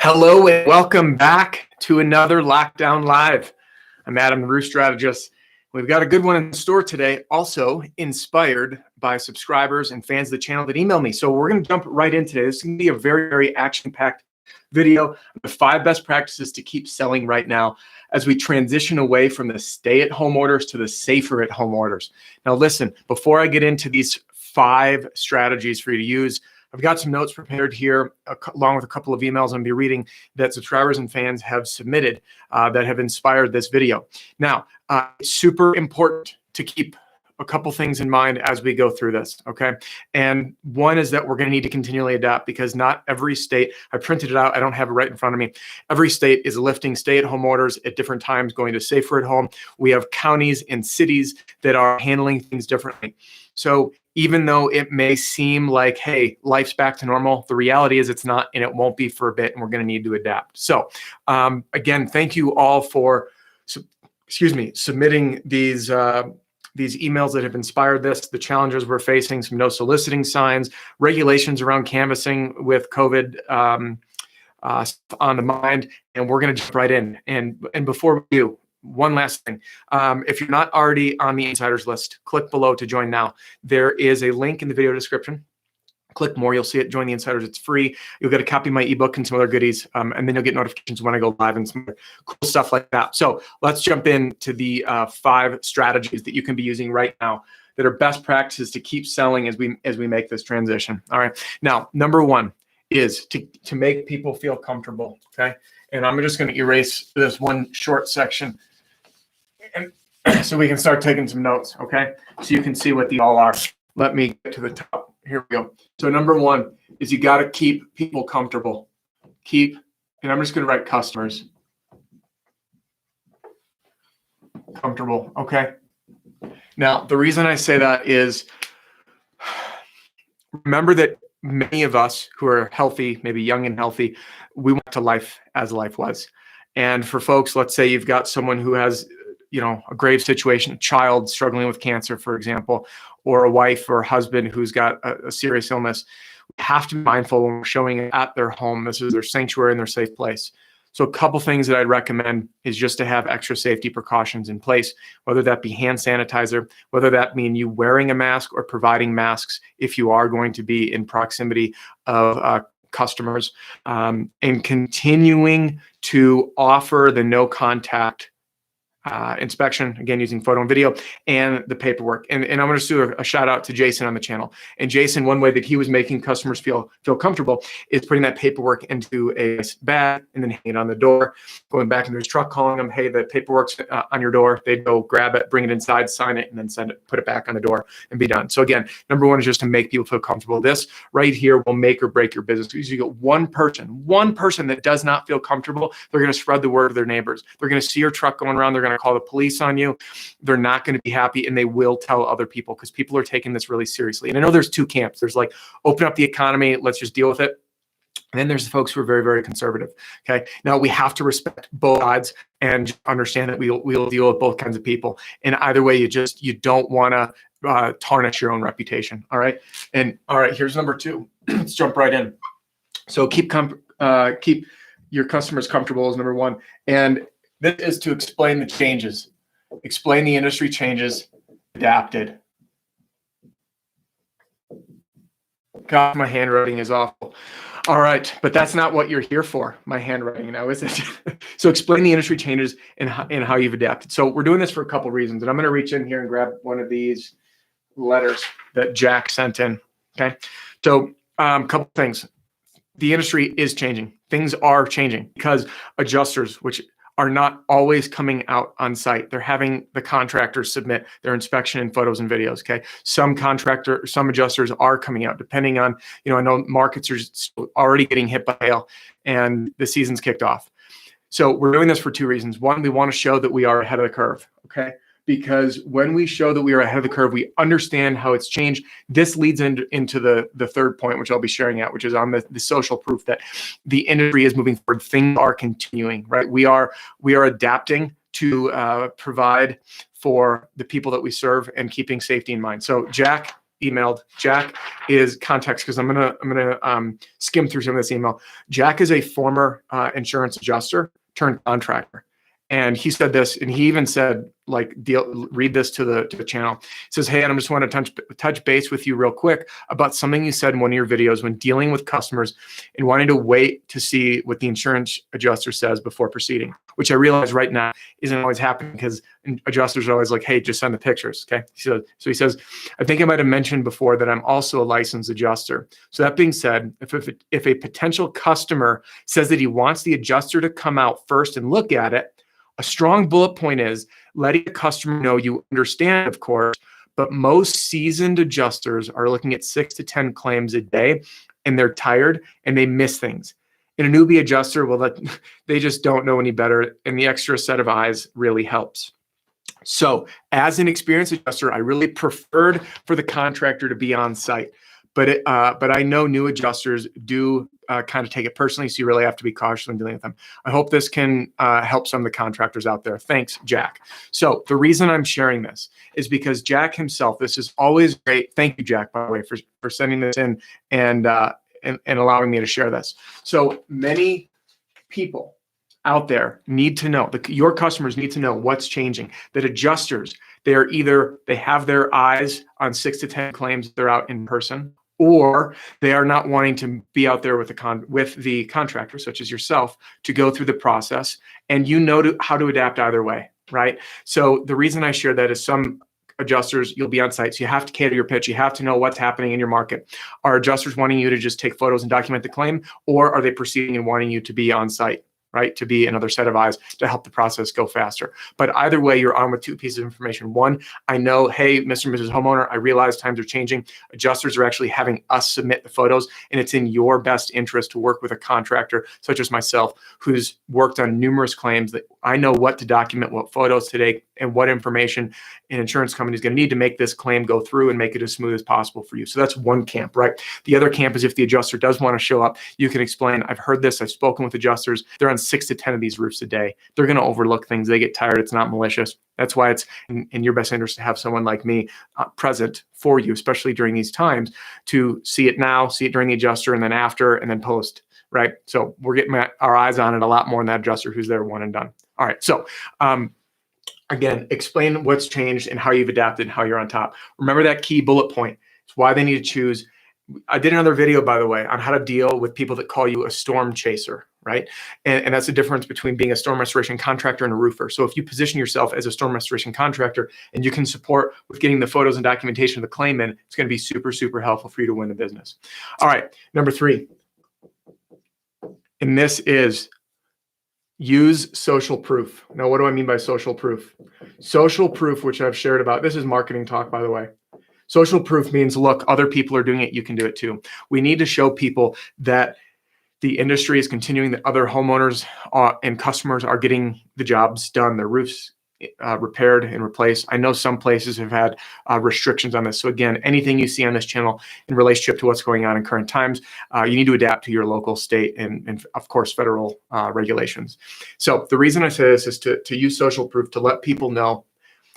Hello and welcome back to another LockDown Live. I'm Adam, the Roof Strategist. We've got a good one in store today, also inspired by subscribers and fans of the channel that email me. So we're going to jump right in today. This is going to be a very, very action-packed video. The 5 best practices to keep selling right now as we transition away from the stay-at-home orders to the safer-at-home orders. Now listen, before I get into these 5 strategies for you to use, I've got some notes prepared here, along with a couple of emails I'm going to be reading that subscribers and fans have submitted that have inspired this video. Now, it's super important to keep a couple things in mind as we go through this, okay? And one is that we're going to need to continually adapt because not every state, I printed it out, I don't have it right in front of me. Every state is lifting stay-at-home orders at different times, going to safer at home. We have counties and cities that are handling things differently. So even though it may seem like, hey, life's back to normal, the reality is it's not, and it won't be for a bit, and we're going to need to adapt. So again, thank you all for, submitting these emails that have inspired this, the challenges we're facing, some no soliciting signs, regulations around canvassing with COVID on the mind, and we're going to jump right in. And before we do, one last thing. If you're not already on the insiders list, click below to join now. There is a link in the video description. Click more, you'll see it. Join the insiders, it's free. You'll get a copy of my ebook and some other goodies, and then you'll get notifications when I go live and some cool stuff like that. So let's jump into the 5 strategies that you can be using right now that are best practices to keep selling as we make this transition. All right. Now, number 1 is to make people feel comfortable. Okay. And I'm just going to erase this one short section, and so we can start taking some notes, okay? So you can see what these all are. Let me get to the top. Here we go. So number 1 is you got to keep people comfortable. And I'm just going to write customers. Comfortable, okay? Now, the reason I say that is remember that many of us who are healthy, maybe young and healthy, we went to life as life was. And for folks, let's say you've got someone who has a grave situation, a child struggling with cancer, for example, or a wife or husband who's got a serious illness. We have to be mindful when we're showing it at their home. This is their sanctuary and their safe place. So a couple things that I'd recommend is just to have extra safety precautions in place, whether that be hand sanitizer, whether that mean you wearing a mask or providing masks if you are going to be in proximity of customers, and continuing to offer the no contact inspection, again, using photo and video, and the paperwork. And I'm going to do a shout out to Jason on the channel. And Jason, one way that he was making customers feel comfortable is putting that paperwork into a bag and then hanging it on the door, going back into his truck, calling them, hey, the paperwork's on your door. They'd go grab it, bring it inside, sign it, and then put it back on the door and be done. So again, number 1 is just to make people feel comfortable. This right here will make or break your business. Because you get one person that does not feel comfortable, they're going to spread the word to their neighbors. They're going to see your truck going around. They're going to call the police on you. They're not going to be happy, and they will tell other people because people are taking this really seriously. And I know there's 2 camps. There's like, open up the economy, let's just deal with it. And then there's the folks who are very, very conservative. Okay. Now we have to respect both sides and understand that we'll deal with both kinds of people. And either way, you don't want to tarnish your own reputation. All right. And all right, here's number 2. Let's jump right in. So keep your customers comfortable is number 1. And this is to explain the changes, explain the industry changes, adapted. God, my handwriting is awful. All right, but that's not what you're here for, my handwriting now, is it? So explain the industry changes and how you've adapted. So we're doing this for a couple of reasons, and I'm going to reach in here and grab one of these letters that Jack sent in, okay? So a couple things. The industry is changing. Things are changing because adjusters, which are not always coming out on site. They're having the contractors submit their inspection and photos and videos, okay? Some adjusters are coming out depending on, I know markets are already getting hit by hail and the season's kicked off. So we're doing this for 2 reasons. 1, we want to show that we are ahead of the curve, okay? Because when we show that we are ahead of the curve, we understand how it's changed. This leads into the 3rd point, which I'll be sharing out, which is on the social proof that the industry is moving forward. Things are continuing, right? We are adapting to provide for the people that we serve and keeping safety in mind. So Jack, emailed. Jack is context, because I'm gonna skim through some of this email. Jack is a former insurance adjuster turned contractor. And he said this, and he even said, like, read this to the channel. He says, hey, and I just want to touch base with you real quick about something you said in one of your videos when dealing with customers and wanting to wait to see what the insurance adjuster says before proceeding, which I realize right now isn't always happening because adjusters are always like, hey, just send the pictures, okay? So he says, I think I might have mentioned before that I'm also a licensed adjuster. So that being said, if a potential customer says that he wants the adjuster to come out first and look at it, a strong bullet point is letting the customer know you understand, of course, but most seasoned adjusters are looking at 6 to 10 claims a day, and they're tired and they miss things. And a newbie adjuster, well, they just don't know any better, and the extra set of eyes really helps. So as an experienced adjuster, I really preferred for the contractor to be on site. But I know new adjusters do kind of take it personally, so you really have to be cautious when dealing with them. I hope this can help some of the contractors out there. Thanks, Jack. So the reason I'm sharing this is because Jack himself, this is always great. Thank you, Jack, by the way, for sending this in and allowing me to share this. So many people out there need to know, your customers need to know what's changing, that adjusters, they have their eyes on 6 to 10 claims, they're out in person, or they are not wanting to be out there with the contractor, such as yourself, to go through the process, and how to adapt either way, right? So the reason I share that is some adjusters, you'll be on site, so you have to cater your pitch. You have to know what's happening in your market. Are adjusters wanting you to just take photos and document the claim, or are they proceeding and wanting you to be on site? Right, to be another set of eyes to help the process go faster. But either way, you're armed with 2 pieces of information. One, I know, hey, Mr. and Mrs. Homeowner, I realize times are changing. Adjusters are actually having us submit the photos, and it's in your best interest to work with a contractor such as myself, who's worked on numerous claims, that I know what to document, what photos to take, and what information an insurance company is going to need to make this claim go through and make it as smooth as possible for you. So that's one camp, right? The other camp is if the adjuster does want to show up, you can explain, I've heard this, I've spoken with adjusters, they're on 6 to 10 of these roofs a day. They're going to overlook things. They get tired. It's not malicious. That's why it's in your best interest to have someone like me present for you, especially during these times, to see it now, see it during the adjuster, and then after, and then post, right? So we're getting our eyes on it a lot more than that adjuster who's there one and done. All right. So again, explain what's changed and how you've adapted and how you're on top. Remember that key bullet point. It's why they need to choose. I did another video, by the way, on how to deal with people that call you a storm chaser, right? And that's the difference between being a storm restoration contractor and a roofer. So if you position yourself as a storm restoration contractor and you can support with getting the photos and documentation of the claim in, it's going to be super, super helpful for you to win the business. All right, number 3. And this is use social proof. Now, what do I mean by social proof? Social proof, which I've shared about, this is marketing talk, by the way. Social proof means, look, other people are doing it, you can do it too. We need to show people that the industry is continuing, that other homeowners and customers are getting the jobs done, their roofs repaired and replaced. I know some places have had restrictions on this. So again, anything you see on this channel in relationship to what's going on in current times, you need to adapt to your local, state, and of course, federal regulations. So the reason I say this is to use social proof, to let people know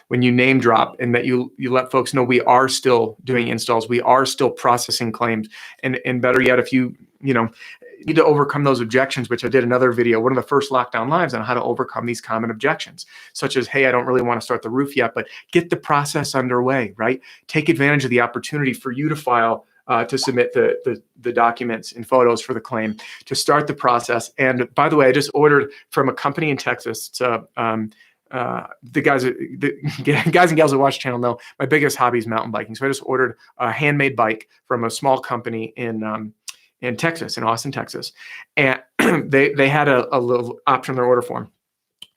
when you name drop, and that you let folks know we are still doing installs, we are still processing claims, and better yet, if you need to overcome those objections, which I did another video, one of the first lockdown lives on how to overcome these common objections, such as, hey, I don't really want to start the roof yet, but get the process underway, right? Take advantage of the opportunity for you to file, to submit the documents and photos for the claim, to start the process. And by the way, I just ordered from a company in Texas. It's the guys and gals that watch the channel know my biggest hobby is mountain biking. So I just ordered a handmade bike from a small company in Texas, in Austin, Texas. And they had a little option in their order form.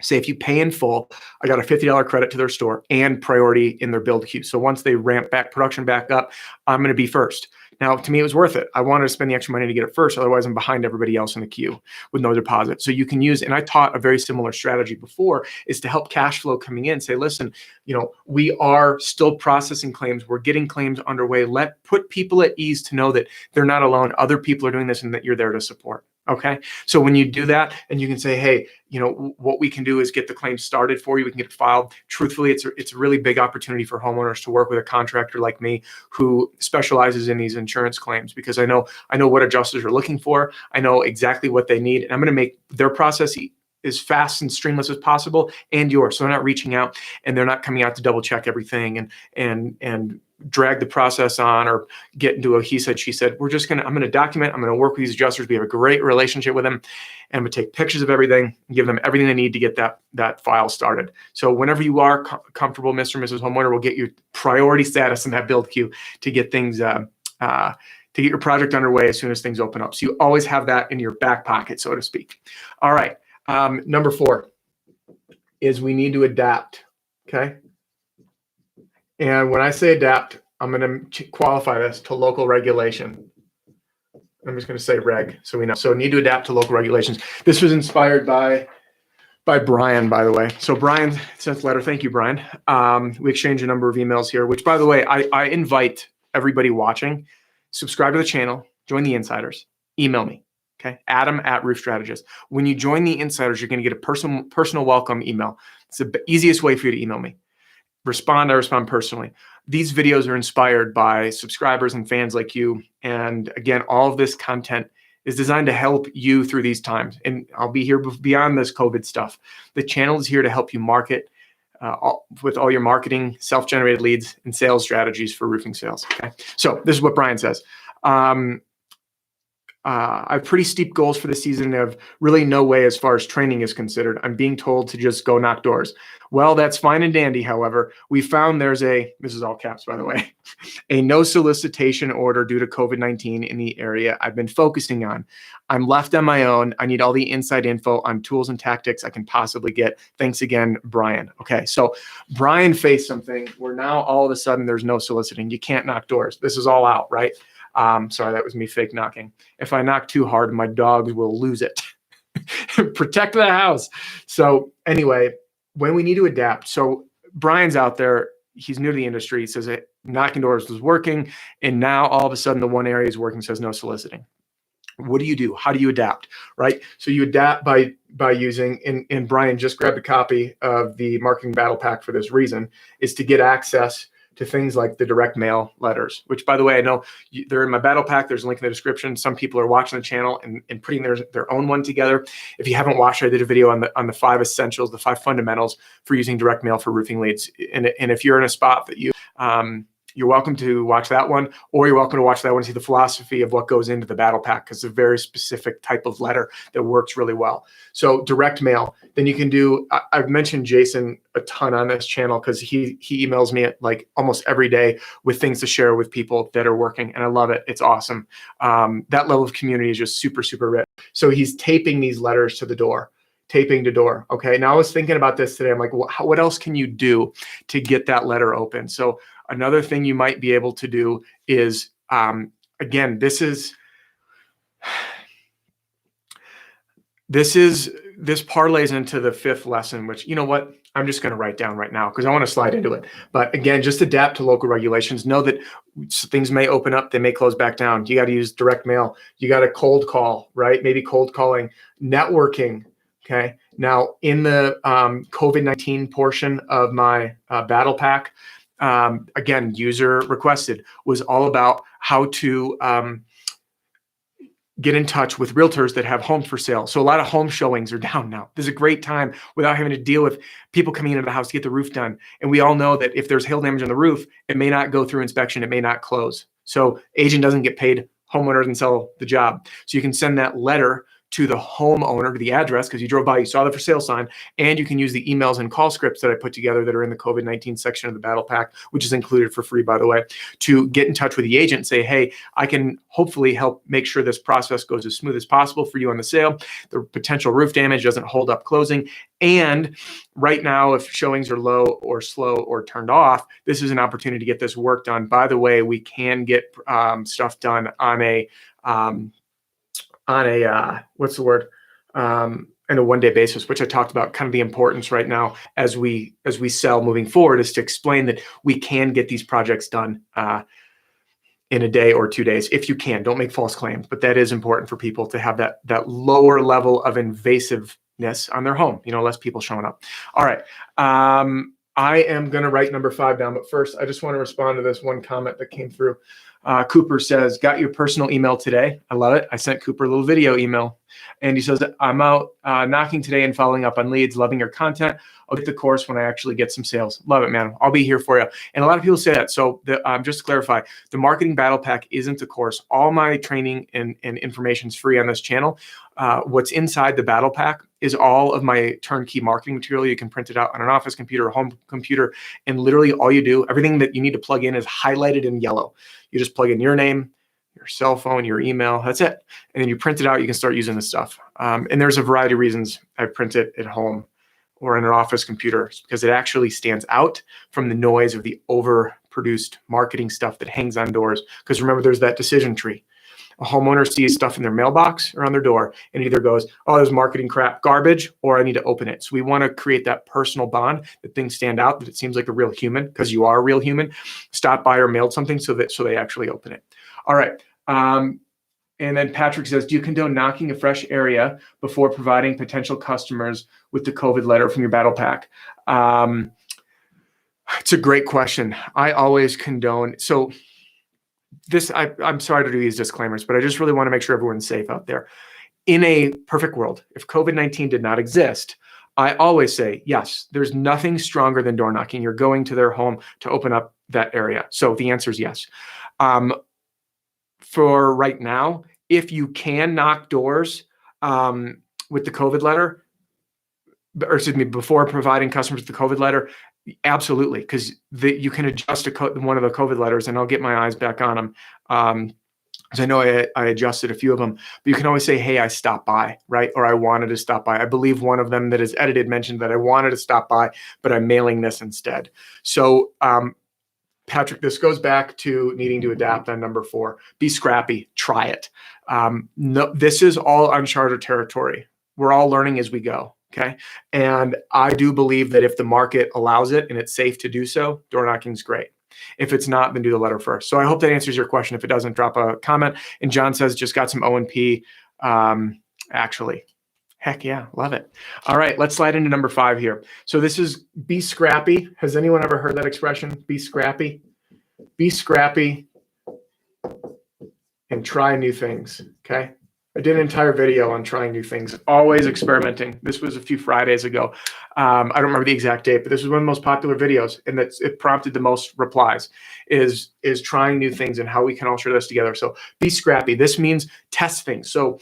Say if you pay in full, I got a $50 credit to their store and priority in their build queue. So once they ramp back production back up, I'm going to be first. Now, to me, it was worth it. I wanted to spend the extra money to get it first. Otherwise, I'm behind everybody else in the queue with no deposit. So you can use, and I taught a very similar strategy before, is to help cash flow coming in. Say, listen, we are still processing claims. We're getting claims underway. Put people at ease to know that they're not alone. Other people are doing this and that you're there to support. Okay. So when you do that and you can say, hey, what we can do is get the claim started for you. We can get it filed. Truthfully, it's a really big opportunity for homeowners to work with a contractor like me who specializes in these insurance claims, because I know what adjusters are looking for. I know exactly what they need, and I'm going to make their process as fast and streamless as possible, and yours. So they're not reaching out and they're not coming out to double check everything and drag the process on or get into a he said, she said. I'm going to document, I'm going to work with these adjusters. We have a great relationship with them, and I'm going to take pictures of everything and give them everything they need to get that file started. So whenever you are comfortable, Mr. and Mrs. Homeowner, we'll get you priority status in that build queue to get things, to get your project underway as soon as things open up. So you always have that in your back pocket, so to speak. All right. Number 4 is we need to adapt. Okay. And when I say adapt, I'm going to qualify this to local regulation. I'm just going to say reg, so we know. So need to adapt to local regulations. This was inspired by Brian, by the way. So Brian sent a letter. Thank you, Brian. We exchanged a number of emails here, which, by the way, I invite everybody watching, subscribe to the channel, join the insiders, email me. Okay, Adam@Roof Strategist. When you join the insiders, you're going to get a personal welcome email. It's the easiest way for you to email me. I respond personally. These videos are inspired by subscribers and fans like you. And again, all of this content is designed to help you through these times. And I'll be here beyond this COVID stuff. The channel is here to help you market with all your marketing, self-generated leads, and sales strategies for roofing sales. Okay, so this is what Brian says. I have pretty steep goals for the season and have really no way as far as training is considered. I'm being told to just go knock doors. Well, that's fine and dandy. However, we found there's this is all caps, by the way, a no solicitation order due to COVID-19 in the area I've been focusing on. I'm left on my own. I need all the inside info on tools and tactics I can possibly get. Thanks again, Brian. Okay, so Brian faced something where now all of a sudden there's no soliciting. You can't knock doors. This is all out, right? Sorry, that was me fake knocking. If I knock too hard, my dogs will lose it. Protect the house. So anyway, when we need to adapt. So Brian's out there. He's new to the industry. He says that knocking doors was working. And now all of a sudden the one area is working, says no soliciting. What do you do? How do you adapt, right? So you adapt by using, and Brian just grabbed a copy of the Marketing Battle Pack for this reason, is to get access to things like the direct mail letters, which, by the way, I know they're in my battle pack. There's a link in the description. Some people are watching the channel and putting their own one together. If you haven't watched, I did a video on the 5 essentials, the 5 fundamentals for using direct mail for roofing leads. And if you're in a spot that you're welcome to watch that one, or you're welcome to watch that one and see the philosophy of what goes into the battle pack, because it's a very specific type of letter that works really well. So direct mail, then you can do, I've mentioned Jason a ton on this channel because he emails me like almost every day with things to share with people that are working, and I love it. It's awesome. That level of community is just super, super rich. So he's taping these letters to the door. Taping to door. Okay. Now I was thinking about this today. I'm like, what else can you do to get that letter open? So another thing you might be able to do is, again, this parlays into the 5th lesson, which, you know what, I'm just going to write down right now because I want to slide into it. But again, just adapt to local regulations. Know that things may open up, they may close back down. You got to use direct mail. You got to cold call, right? Maybe cold calling, networking. Okay. Now, in the COVID-19 portion of my battle pack, again, user requested, was all about how to get in touch with realtors that have homes for sale. So a lot of home showings are down now. There's a great time without having to deal with people coming into the house to get the roof done. And we all know that if there's hail damage on the roof, it may not go through inspection. It may not close. So agent doesn't get paid. Homeowner doesn't sell the job. So you can send that letter to the homeowner, to the address, because you drove by, you saw the for sale sign, and you can use the emails and call scripts that I put together that are in the COVID-19 section of the battle pack, which is included for free, by the way, to get in touch with the agent and say, hey, I can hopefully help make sure this process goes as smooth as possible for you on the sale. The potential roof damage doesn't hold up closing. And right now, if showings are low or slow or turned off, this is an opportunity to get this work done. By the way, we can get stuff done on a what's the word? On a one-day basis, which I talked about, kind of the importance right now as we sell moving forward, is to explain that we can get these projects done in a day or 2 days, if you can. Don't make false claims, but that is important for people to have that lower level of invasiveness on their home, less people showing up. All right. I am going to write number 5 down, but first I just want to respond to this one comment that came through. Cooper says, got your personal email today. I love it. I sent Cooper a little video email, and he says, I'm out knocking today and following up on leads, loving your content. I'll get the course when I actually get some sales. Love it, man. I'll be here for you. And a lot of people say that. So just to clarify, the Marketing Battle Pack isn't a course. All my training and information is free on this channel. What's inside the Battle Pack is all of my turnkey marketing material. You can print it out on an office computer or home computer. And literally all you do, everything that you need to plug in is highlighted in yellow. You just plug in your name, your cell phone, your email, that's it. And then you print it out, you can start using this stuff. And there's a variety of reasons I print it at home or in an office computer, because it actually stands out from the noise of the overproduced marketing stuff that hangs on doors. Because remember, there's that decision tree. A homeowner sees stuff in their mailbox or on their door and either goes, oh, there's marketing crap, garbage, or I need to open it. So we want to create that personal bond, that things stand out, that it seems like a real human, because you are a real human, stop by or mailed something so they actually open it. All right. And then Patrick says, do you condone knocking a fresh area before providing potential customers with the COVID letter from your battle pack? It's a great question. I always condone. So this, I'm sorry to do these disclaimers, but I just really want to make sure everyone's safe out there. In a perfect world, if COVID-19 did not exist, I always say, yes, there's nothing stronger than door knocking. You're going to their home to open up that area. So the answer is yes. For right now, if you can knock doors with the COVID letter, or excuse me, before providing customers with the COVID letter, absolutely, because you can adjust one of the COVID letters, and I'll get my eyes back on them. Because I know I adjusted a few of them, but you can always say, hey, I stopped by, right? Or I wanted to stop by. I believe one of them that is edited mentioned that I wanted to stop by, but I'm mailing this instead. So Patrick, this goes back to needing to adapt on number 4. Be scrappy, try it. No, this is all uncharted territory. We're all learning as we go, okay? And I do believe that if the market allows it and it's safe to do so, door knocking is great. If it's not, then do the letter first. So I hope that answers your question. If it doesn't, drop a comment. And John says, just got some O&P, actually. Heck yeah, love it. All right, let's slide into number 5 here. So this is be scrappy. Has anyone ever heard that expression? Be scrappy. Be scrappy and try new things, okay? I did an entire video on trying new things, always experimenting. This was a few Fridays ago. I don't remember the exact date, but this was one of the most popular videos, and it prompted the most replies, is trying new things and how we can all share this together. So be scrappy. This means test things. So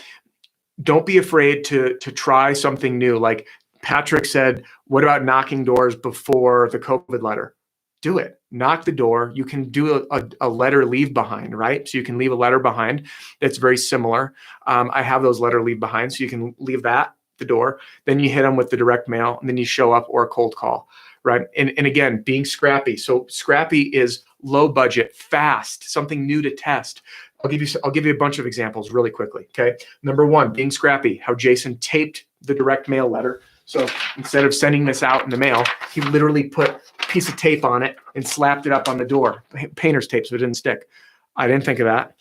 don't be afraid to try something new. Like Patrick said, what about knocking doors before the COVID letter? Do it. Knock the door. You can do a letter leave behind, right? So you can leave a letter behind that's very similar. I have those letter leave behind, so you can leave that the door. Then you hit them with the direct mail, and then you show up or a cold call, right? And again, being scrappy. So scrappy is low budget, fast, something new to test. I'll give you a bunch of examples really quickly. Okay. Number 1, being scrappy, how Jason taped the direct mail letter. So instead of sending this out in the mail, he literally put a piece of tape on it and slapped it up on the door, painter's tape, so it didn't stick. I didn't think of that.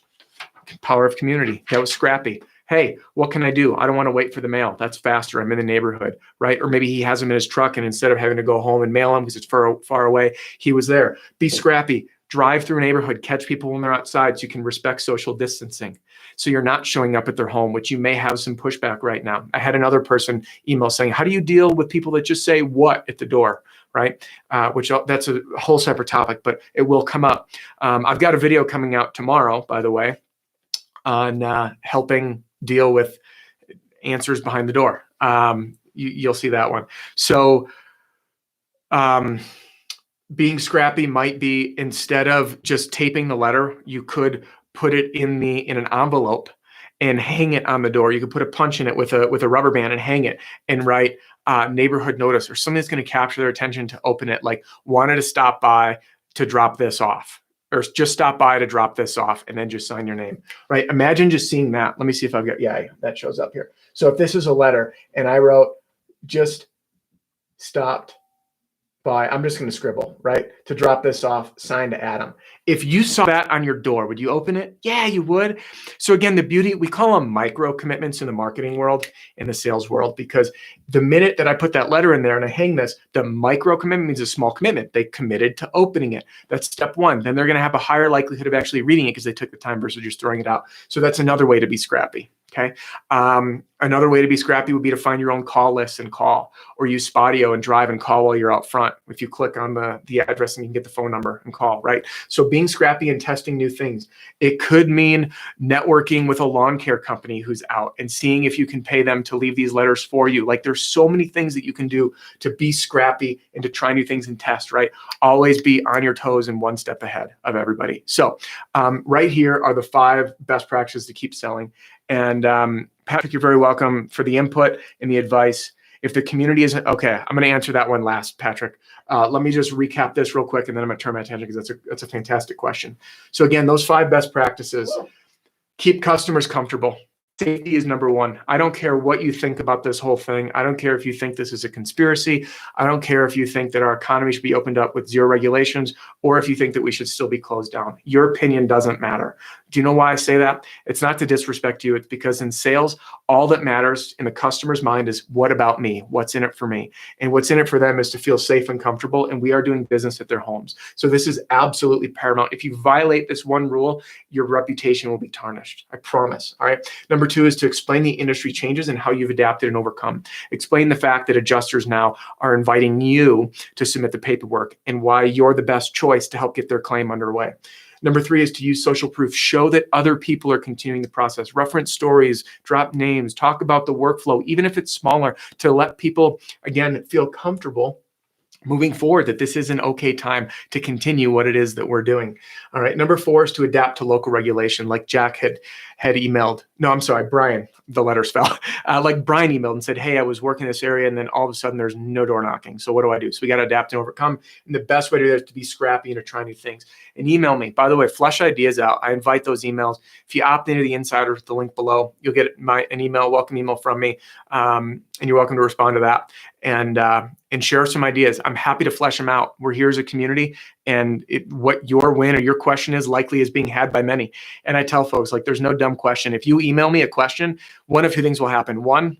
Power of community. That was scrappy. Hey, what can I do? I don't want to wait for the mail. That's faster. I'm in the neighborhood, right? Or maybe he has them in his truck, and instead of having to go home and mail them because it's far away, he was there. Be scrappy. Drive through a neighborhood, catch people when they're outside so you can respect social distancing. So you're not showing up at their home, which you may have some pushback right now. I had another person email saying, how do you deal with people that just say what at the door, right? Which that's a whole separate topic, but it will come up. I've got a video coming out tomorrow, by the way, on helping deal with answers behind the door. You'll see that one. So being scrappy might be, instead of just taping the letter, you could put it in an envelope and hang it on the door. You could put a punch in it with a rubber band and hang it and write neighborhood notice, or something that's going to capture their attention to open it, like wanted to stop by to drop this off, or just stop by to drop this off, and then just sign your name, right? Imagine just seeing that. Let me see if I've got, yeah, that shows up here. So if this is a letter and I wrote, just stopped by, I'm just going to scribble, right? To drop this off, signed to Adam. If you saw that on your door, would you open it? Yeah, you would. So again, the beauty, we call them micro commitments in the marketing world, in the sales world, because the minute that I put that letter in there and I hang this, the micro commitment means a small commitment. They committed to opening it. That's step one. Then they're going to have a higher likelihood of actually reading it because they took the time versus just throwing it out. So that's another way to be scrappy. Okay. Another way to be scrappy would be to find your own call list and call, or use Spotio and drive and call while you're out front. If you click on the address and you can get the phone number and call, right? So being scrappy and testing new things. It could mean networking with a lawn care company who's out and seeing if you can pay them to leave these letters for you. Like, there's so many things that you can do to be scrappy and to try new things and test, right? Always be on your toes and one step ahead of everybody. So right here are the 5 best practices to keep selling. And Patrick, you're very welcome for the input and the advice. If the community isn't, okay, I'm going to answer that one last, Patrick. Let me just recap this real quick, and then I'm going to turn my attention because that's a fantastic question. So again, those 5 best practices: keep customers comfortable. Safety is number one. I don't care what you think about this whole thing. I don't care if you think this is a conspiracy. I don't care if you think that our economy should be opened up with 0 regulations, or if you think that we should still be closed down. Your opinion doesn't matter. Do you know why I say that? It's not to disrespect you. It's because in sales, all that matters in the customer's mind is, what about me? What's in it for me? And what's in it for them is to feel safe and comfortable, and we are doing business at their homes. So this is absolutely paramount. If you violate this one rule, your reputation will be tarnished. I promise. All right. Number 2 is to explain the industry changes and how you've adapted and overcome. Explain the fact that adjusters now are inviting you to submit the paperwork and why you're the best choice to help get their claim underway. Number 3 is to use social proof. Show that other people are continuing the process. Reference stories, drop names, talk about the workflow, even if it's smaller, to let people, again, feel comfortable moving forward, that this is an okay time to continue what it is that we're doing. All right. Number 4 is to adapt to local regulation, like Jack had emailed. No, I'm sorry, Brian. The letters fell. Like Brian emailed and said, hey, I was working in this area, and then all of a sudden there's no door knocking. So what do I do? So we got to adapt and overcome. And the best way to do that is to be scrappy and to try new things. And email me. By the way, flush ideas out. I invite those emails. If you opt into the Insider with the link below, you'll get an email, welcome email from me. And you're welcome to respond to that and share some ideas. I'm happy to flesh them out. We're here as a community, and what your win or your question is likely is being had by many. And I tell folks, like, there's no dumb question. If you email me a question, one of 2 things will happen. One,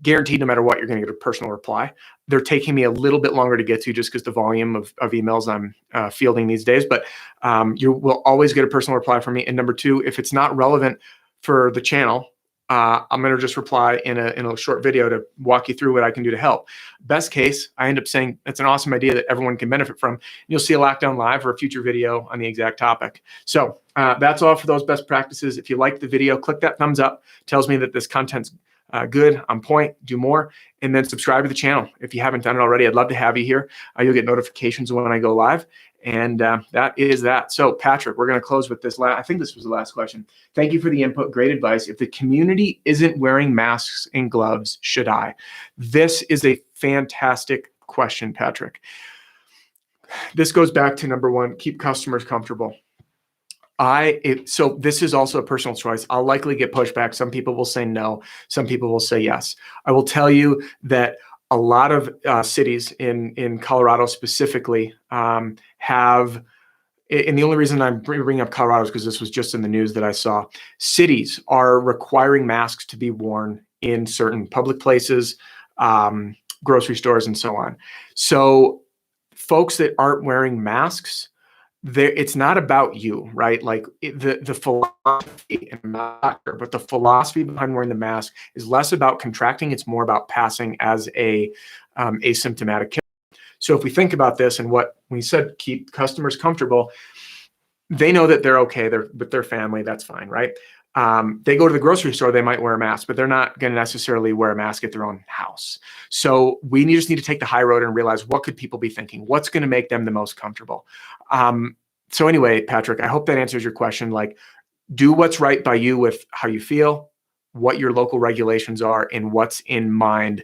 guaranteed, no matter what, you're going to get a personal reply. They're taking me a little bit longer to get to just because the volume of emails I'm fielding these days, but you will always get a personal reply from me. And number 2, if it's not relevant for the channel, I'm going to just reply in a short video to walk you through what I can do to help. Best case, I end up saying that's an awesome idea that everyone can benefit from. You'll see a LockDown live or a future video on the exact topic. So that's all for those best practices. If you like the video, click that thumbs up. Tells me that this content's good, on point, do more, and then subscribe to the channel. If you haven't done it already, I'd love to have you here. You'll get notifications when I go live. And that is that. So Patrick, we're going to close with this I think this was the last question. Thank you for the input. Great advice. If the community isn't wearing masks and gloves, should I? This is a fantastic question, Patrick. This goes back to number 1, keep customers comfortable. So this is also a personal choice. I'll likely get pushback. Some people will say no. Some people will say yes. I will tell you that a lot of cities in Colorado specifically have, and the only reason I'm bringing up Colorado is because this was just in the news that I saw, cities are requiring masks to be worn in certain public places, grocery stores, and so on. So folks that aren't wearing masks, it's not about you, right? Like the philosophy, and I'm not a doctor, but the philosophy behind wearing the mask is less about contracting. It's more about passing as a asymptomatic killer. So if we think about this and what we said, keep customers comfortable, they know that they're okay. They're with their family. That's fine, right? They go to the grocery store, they might wear a mask, but they're not going to necessarily wear a mask at their own house. So we just need to take the high road and realize, what could people be thinking? What's going to make them the most comfortable? So anyway, Patrick, I hope that answers your question. Like, do what's right by you with how you feel, what your local regulations are, and what's in mind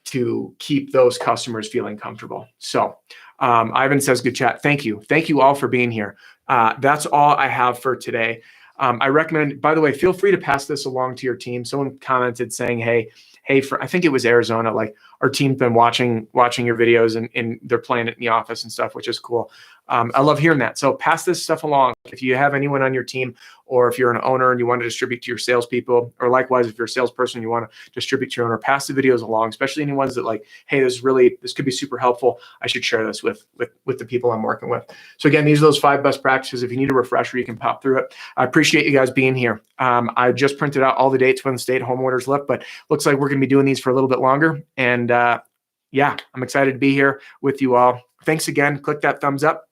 to keep those customers feeling comfortable. So Ivan says, good chat. Thank you. Thank you all for being here. That's all I have for today. I recommend, by the way, feel free to pass this along to your team. Someone commented saying, hey, hey, I think it was Arizona, like our team's been watching your videos and they're playing it in the office and stuff, which is cool. I love hearing that. So pass this stuff along. If you have anyone on your team, or if you're an owner and you want to distribute to your salespeople, or likewise, if you're a salesperson, you want to distribute to your owner, pass the videos along, especially any ones that like, hey, this could be super helpful. I should share this with the people I'm working with. So again, these are those 5 best practices. If you need a refresher, you can pop through it. I appreciate you guys being here. I just printed out all the dates when the stay-at-home orders lift, but looks like we're going to be doing these for a little bit longer. And yeah, I'm excited to be here with you all. Thanks again. Click that thumbs up.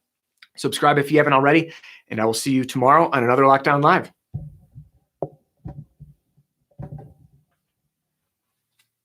Subscribe if you haven't already. And I will see you tomorrow on another LockDown Live.